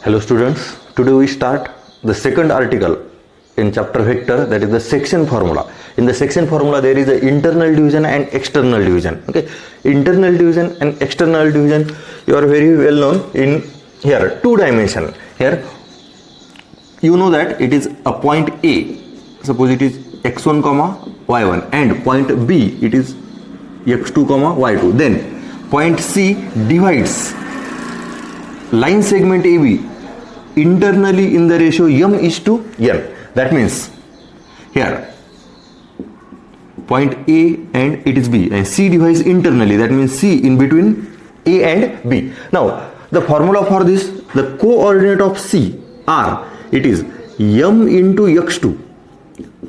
Hello students, today we start the second article in chapter vector, that is the section formula. In the section formula there is the internal division and external division. Okay, internal division and external division you are very well known in here two dimension. Here you know that it is a point A, suppose it is x1 comma y1, and point B it is x2 comma y2. Then point C divides line segment AB internally in the ratio m is to n. That means here point A and it is B, and C divides internally, that means C in between A and B. Now the formula for this, the coordinate of C are, it is m into x2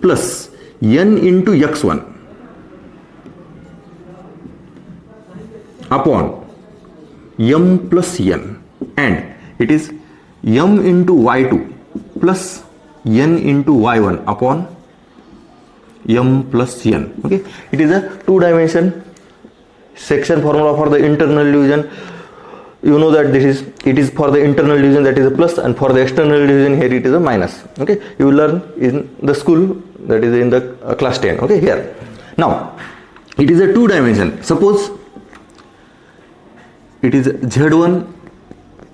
plus n into x1 upon m plus n, and it is m into y2 plus n into y1 upon m plus n. Okay, it is a two dimension section formula for the internal division. You know that it is for the internal division, that is a plus, and for the external division here it is a minus. Okay, you will learn in the school, that is in the class 10. Okay, here now it is a two dimension. Suppose it is z1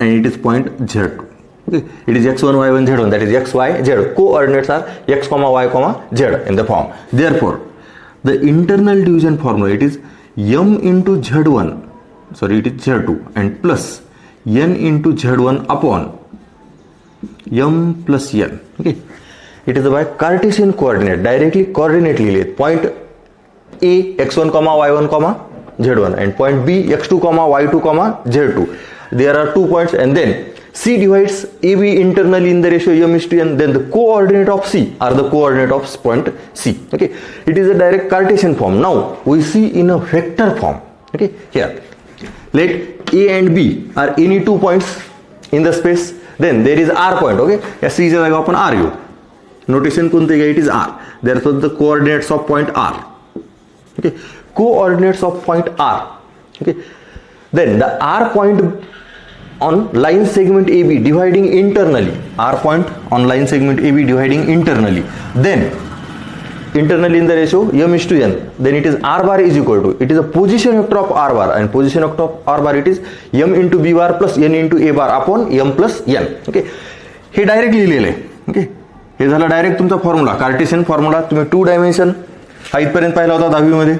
and it is point z2. Okay, it is x1 y1 z1, that is x y z. Coordinates are x comma y comma z in the form. Therefore the internal division formula, it is m into z1, sorry it is z2, and plus n into z1 upon m plus n. Okay, it is by Cartesian coordinate, directly coordinately point A x1 comma y1 comma z1 and point B x2 comma y2 comma z2. There are 2 points, and then C divides AB internally in the ratio m is to n. Then the coordinate of C are the coordinate of point C. Okay, it is a direct Cartesian form. Now we see in a vector form. Okay, here let A and B are any 2 points in the space. Then there is R point. Okay, या C च्या जागा आपण R घेऊ. Notation कोणते घ्या, it is R. Therefore the coordinates of point R. Okay, coordinates of point R. Okay, then the R point on line segment AB dividing internally, R point on line segment AB dividing internally, then internally in the ratio m is to n, then it is R bar is equal to, it is a position vector of R bar, and position vector of R bar it is m into B bar plus n into A bar upon m plus n. Okay, hey direct लिहिलेलं आहे. Okay, हे झालं direct तुमचा formula, Cartesian formula. तुम्ही to dimension हा इथपर्यंत पाहिला होता 10वी मध्ये.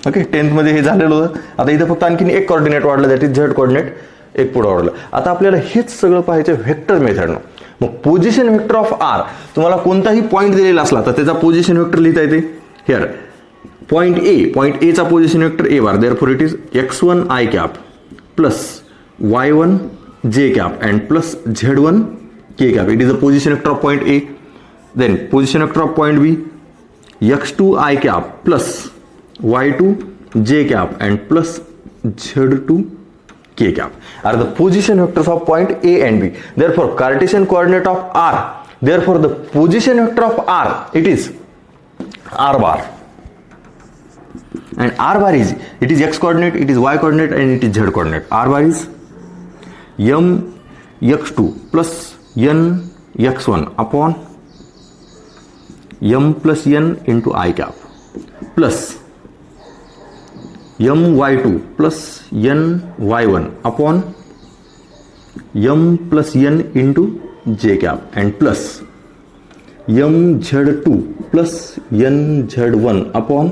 ओके, 10th मध्ये हे झालेलं होतं. आता इथं फक्त आणखीन एक कोऑर्डिनेट वाढलं, दॅट इज झेड कोऑर्डिनेट, एक पुढे वाढलं. आता आपल्याला हेच सगळं पाहायचं व्हेक्टर मेथडनं. मग पोझिशन व्हेक्टर ऑफ आर, तुम्हाला कोणताही पॉईंट दिलेला असला तर त्याचा पोझिशन व्हेक्टर लिहिता येते. हिअर पॉईंट ए चा position vector A bar, therefore it is x1 i cap plus y1 j cap and plus z1 k cap. It is the position vector of point A. Then position vector of point B x2 i cap plus y2 j cap and plus z2 k cap are the position vectors of point A and B. Therefore Cartesian coordinate of R, therefore the position vector of R, it is R bar, and R bar is, it is x coordinate, it is y coordinate, and it is z coordinate. R bar is m x2 plus n x1 upon m plus n into I cap plus m y2 plus n y1 upon m plus n into j cap and plus m z2 plus n z1 upon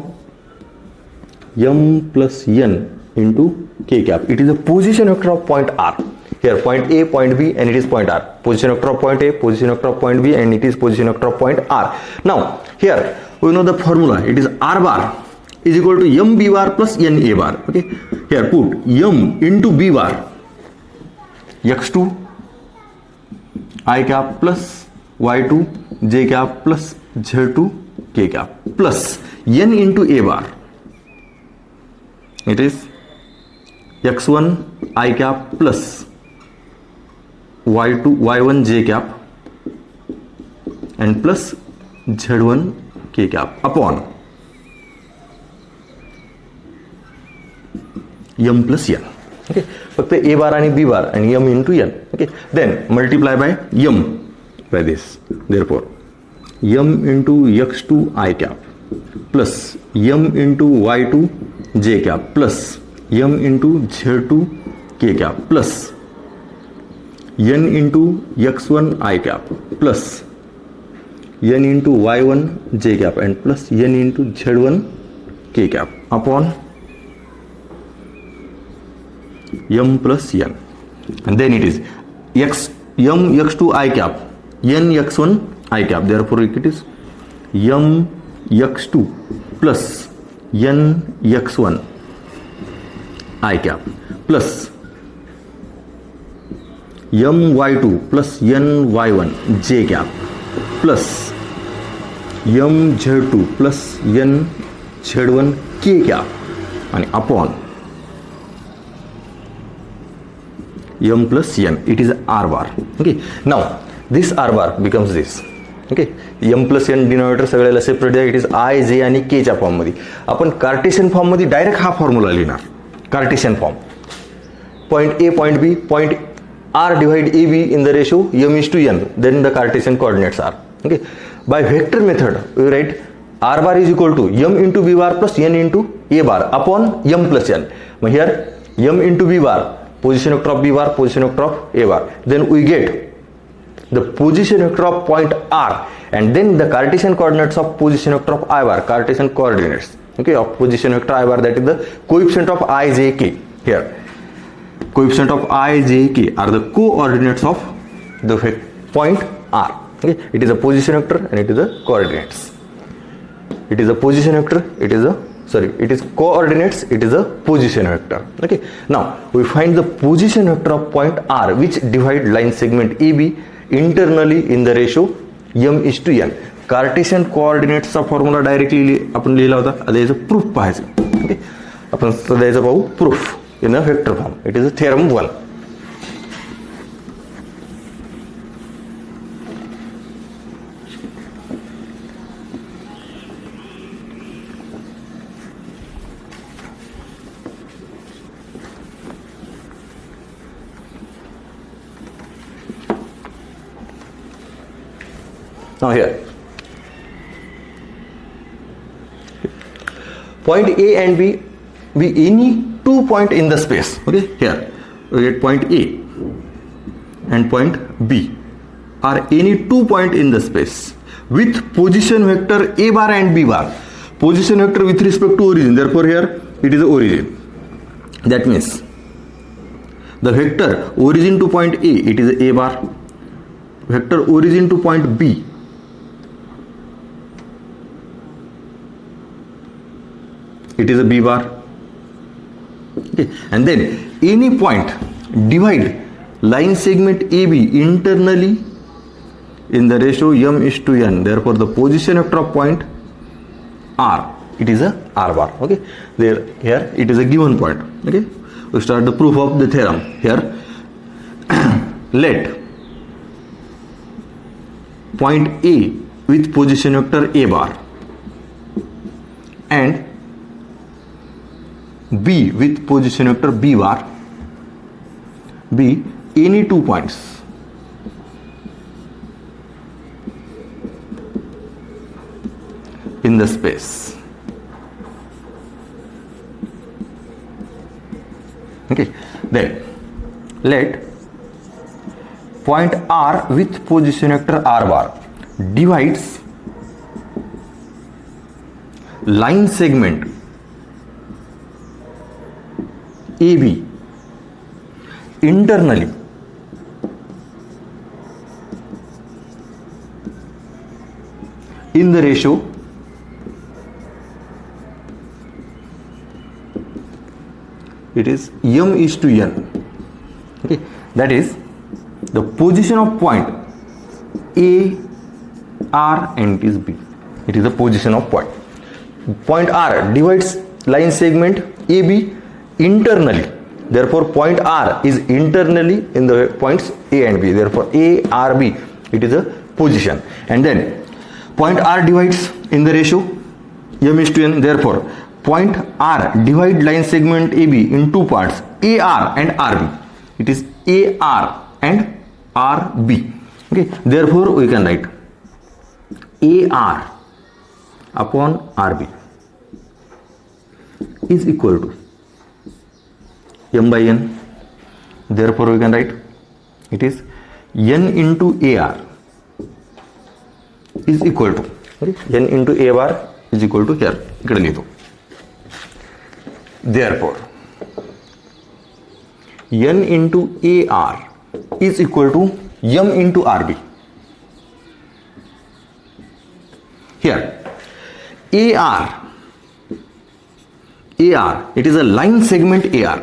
m plus n into k cap. It is a position vector of point R. Here point A, point B, and it is point R. Position vector of point A, position vector of point B, and it is position vector of point R. Now here we know the formula. It is R bar is equal to m b bar plus n a bar. Okay, here put m into b bar x2 I cap plus y2 j cap plus z2 k cap plus n into a bar, it is x1 I cap plus y1 j cap and plus z1 k cap upon m plus n. Okay, फक्त A bar आणि B bar आणि M into N. Okay, then multiply by m by this. Therefore, m into x2 I cap plus m into y2 j cap plus m into z2 k cap plus n into x1 I cap plus n into y1 j cap and plus n into z1 k cap upon m plus n, and then it is m x2 I cap n x1 I cap. Therefore it is m x2 plus n x1 I cap plus m y2 plus n y1 j cap plus m z2 plus n z1 k cap and upon m plus n. It is r bar. Okay, now this r bar becomes this. Okay, m plus n denominator सगळ्याला separate आहे. It is I J आणि K च्या form मध्ये. आपण Cartesian form मध्ये direct हा formula लिहिणार. Cartesian form, point A point B, point r divide ab in the ratio m is to n, then the Cartesian coordinates are. Okay, by vector method we write r bar is equal to m into b bar plus n into a bar upon m plus n. Here m into b bar, position vector of b bar, position vector of a bar, then we get the position vector of point r and then the Cartesian coordinates of position vector of I bar, Cartesian coordinates, okay, of position vector I bar, that is the coefficient of I, j, k. Here coefficient of I, j, k are the coordinates of the point r. Okay, it is a position vector and it is the coordinates. It is a position vector, it is a it is coordinates, it is a position vector. Okay, now we find the position vector of point r which divide line segment AB internally in the ratio m is to n. Cartesian coordinates चा formula directly आपण लिहिला होता. आता याचं proof पाहायचं. Okay, आपण सध्याचं पाहू proof in a vector form. It is a theorem 1. Now here point A and B be any two point in the space. Okay, here we get point A and point B are any 2 point in the space with position vector A bar and B bar. Position vector with respect to origin, therefore here it is origin. That means the vector origin to point A, it is A bar. Vector origin to point B, it is a B bar. Okay, and then any point divide line segment AB internally in the ratio m is to n. Therefore the position vector of point r, it is a r bar. Okay, there here it is a given point. Okay, we start the proof of the theorem. Here let point A with position vector A bar and B with position vector B bar be any 2 points in the space. Okay, then let point R with position vector R bar divides line segment AB internally in the ratio it is m is to n. Okay, that is the position of point A, R and it is B. It is the position of point. Point R divides line segment AB internally. Therefore point R is internally in the points A and B. Therefore A, R, B, it is a position. And then point R divides in the ratio m is to n. Therefore point R divide line segment AB in 2 parts, AR and RB. It is AR and RB. Okay, therefore we can write AR upon RB is equal to m by n. Therefore we can write it is n into AR is equal to, okay, n into AR is equal to here ikkada lihidu. Therefore n into AR is equal to m into RB. Here AR, it is a line segment AR,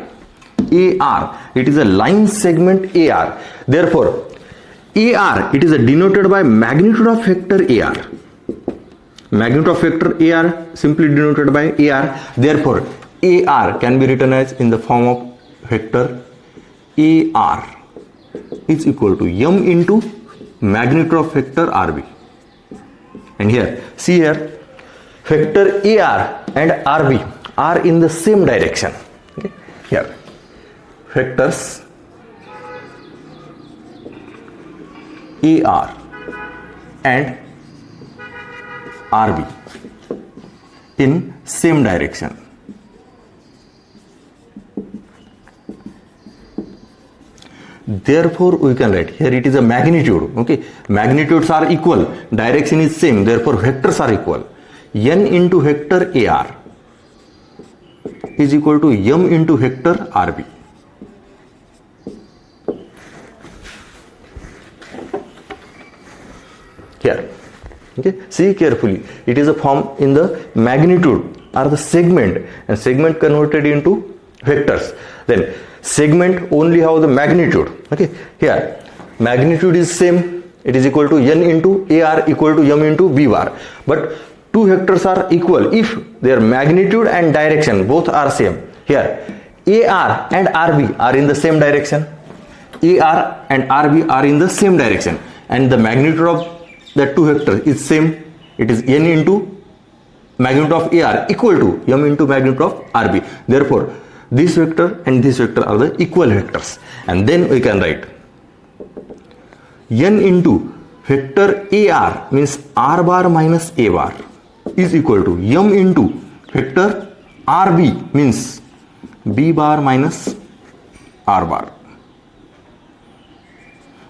it is a line segment AR. Therefore AR, it is denoted by magnitude of vector AR. Magnitude of vector AR simply denoted by AR. Therefore AR can be written as in the form of vector AR is equal to m into magnitude of vector RB. And here, see here, vector AR and RB are in the same direction. Okay? Here, vectors AR and RB in same direction. Therefore we can write here it is a magnitude. Okay, magnitudes are equal, direction is same, therefore vectors are equal. N into vector AR is equal to m into vector RB. Here, okay, see carefully, it is a form in the magnitude or the segment, and segment converted into vectors. Then segment only have the magnitude. Okay, here magnitude is same, it is equal to n into AR equal to m into B bar, but two vectors are equal if their magnitude and direction both are same. Here AR and RB are in the same direction, AR and RB are in the same direction, and the magnitude of the two vectors is same, it is n into magnitude of AR equal to m into magnitude of RB. Therefore this vector and this vector are the equal vectors, and then we can write n into vector AR means R bar minus A bar is equal to m into vector RB means B bar minus R bar.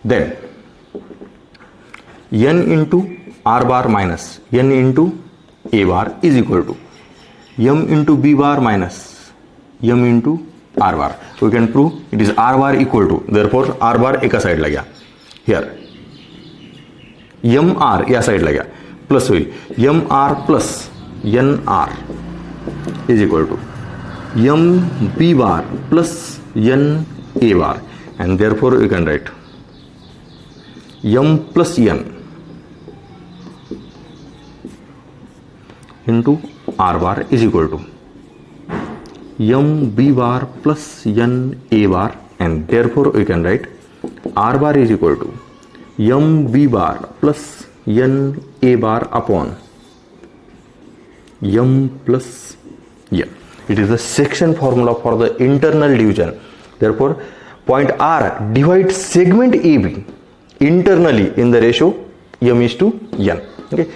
Then n into R bar minus n into A bar is equal to m into B bar minus m into R bar. We can prove it is R bar equal to, therefore R bar एका side ला गया, here m r या side ला गया, plus होईल m r plus n r is equal to m b bar plus n a bar, and therefore we can write m plus n into R bar is equal to m b bar plus n a bar, and therefore we can write R bar is equal to m b bar plus n a bar upon m plus n. It is the section formula for the internal division. Therefore point R divides segment AB internally in the ratio m is to n. Okay,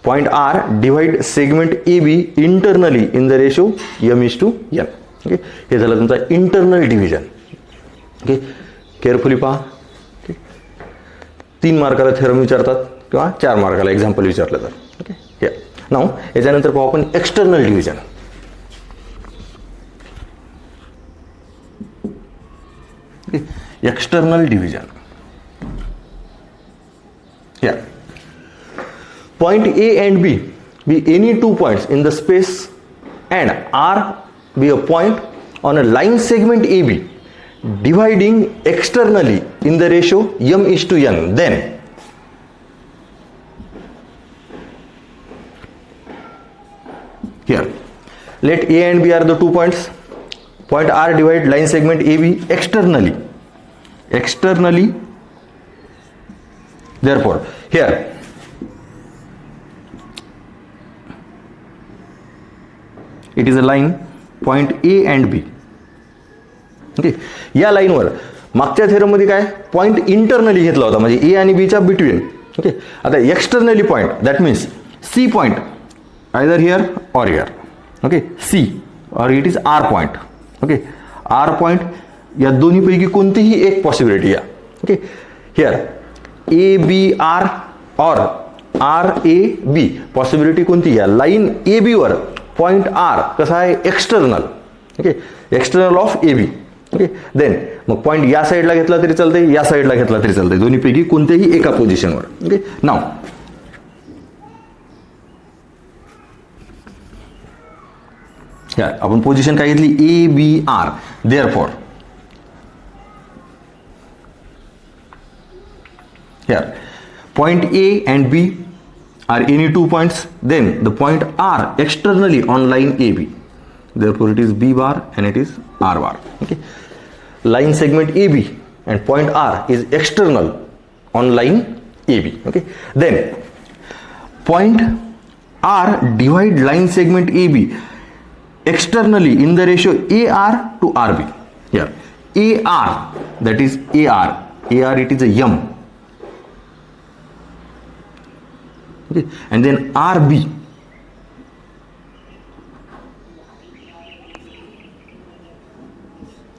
point R divide segment AB internally in the ratio m is to n. Okay, हे झालं तुमचा internal division. Okay, carefully पहा. Okay, 3 मार्काला theorem विचारतात किंवा 4 मार्काला example विचारलं तर. Okay, या now याच्यानंतर पाहू आपण एक्सटर्नल डिव्हिजन. External division. या point A and B be any two points in the space and R be a point on a line segment AB dividing externally in the ratio m is to n, then here let A and B are the 2 points. Point R divide line segment AB externally. Therefore here it is a line point A and B. Okay, या लाईनवर मागच्या थेरममध्ये काय point internally घेतला होता, म्हणजे A आणि बीच्या between. Okay, आता externally point that means C point either here or here. Okay, C or it is R point. Okay, R point या दोन्हीपैकी कोणतीही एक पॉसिबिलिटी या. Okay, here A B R or R A B possibility कोणती या. Line A B वर point R कसा आहे external. Okay, external of A B. Okay, then मग पॉईंट या साईडला घेतला तरी चालते, या साईडला घेतला तरी चालते, दोन्हीपैकी कोणत्याही एका पोझिशनवर. ओके, नाव आपण पोझिशन काय घेतली A B R. Therefore here point A and B are any two points, then the point R externally on line AB, therefore it is B bar and it is R bar. Okay, line segment AB and point R is external on line AB. Okay, then point R divide line segment AB externally in the ratio AR to RB. Here AR, that is AR it is a M. Okay, and then RB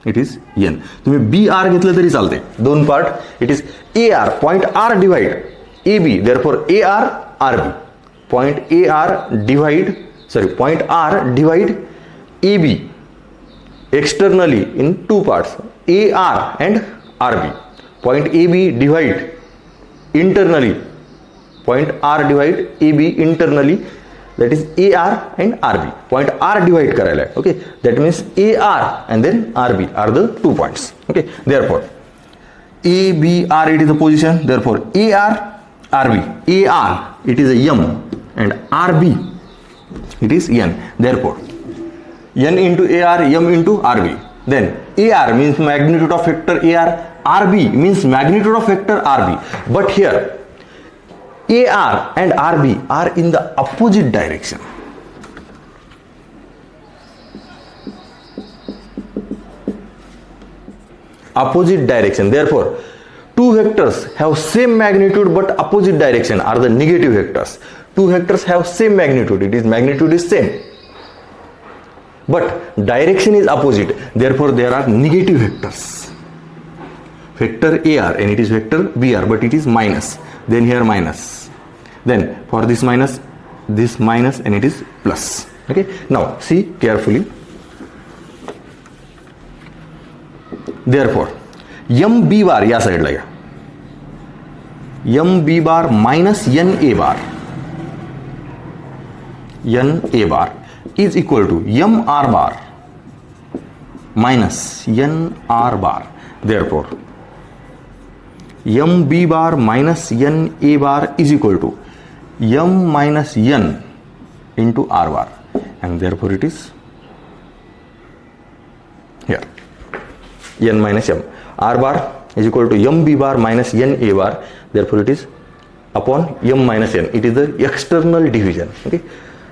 it is N. तुम्ही B R घेतलं तरी चालते, दोन part. It is A R point R divide A B, therefore A R R B. Point A R divide point R divide A B externally in two parts A R and R B. Point A B divide internally point R divide AB internally, that is AR and RB. Point R divide करायला आहे. Okay, that means AR and then RB are the 2 points. Okay, therefore ABR it is the position, therefore AR RB, AR it is a M and RB it is N, therefore N into AR, M into RB. Then AR means magnitude of vector AR, RB means magnitude of vector RB, but here AR and RB are in the opposite direction. Opposite direction. Therefore, two vectors have same magnitude but opposite direction are the negative vectors. Two vectors have same magnitude. It is magnitude is same, but direction is opposite. Therefore, there are negative vectors. Vector AR and it is vector BR, but it is minus. Then here minus. Then for this minus and it is plus. Okay, now see carefully. Therefore MB bar या side La MB bar minus NA bar is equal to MR bar minus NR bar. Therefore MB bar minus NA bar is equal to M minus N into R bar, and therefore it is here N minus M. R bar is equal to MB bar minus NA bar, therefore it is upon M minus N. It is the external division. Okay,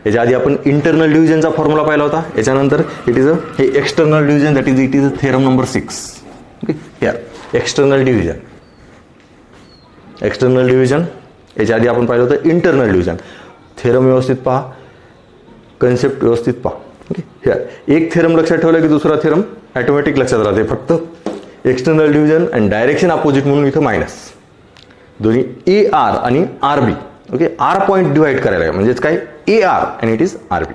याच्या आधी आपण internal डिव्हिजनचा formula पाहिला होता, याच्यानंतर it is हे external division, that is it is theorem number 6. Okay, here external division. External division याच्या आधी आपण पाहिलं होतं इंटरनल डिव्हिजन. थेरम व्यवस्थित पहा, कन्सेप्ट व्यवस्थित पहा. ओके, हियर एक थेरम लक्षात ठेवला की दुसरा थेरम ऑटोमॅटिक लक्षात राहते. फक्त external division and direction opposite म्हणून इथं मायनस. दोन्ही ए आर आणि R B. Okay, R point divide करायला आहे म्हणजेच काय A R and it is R B.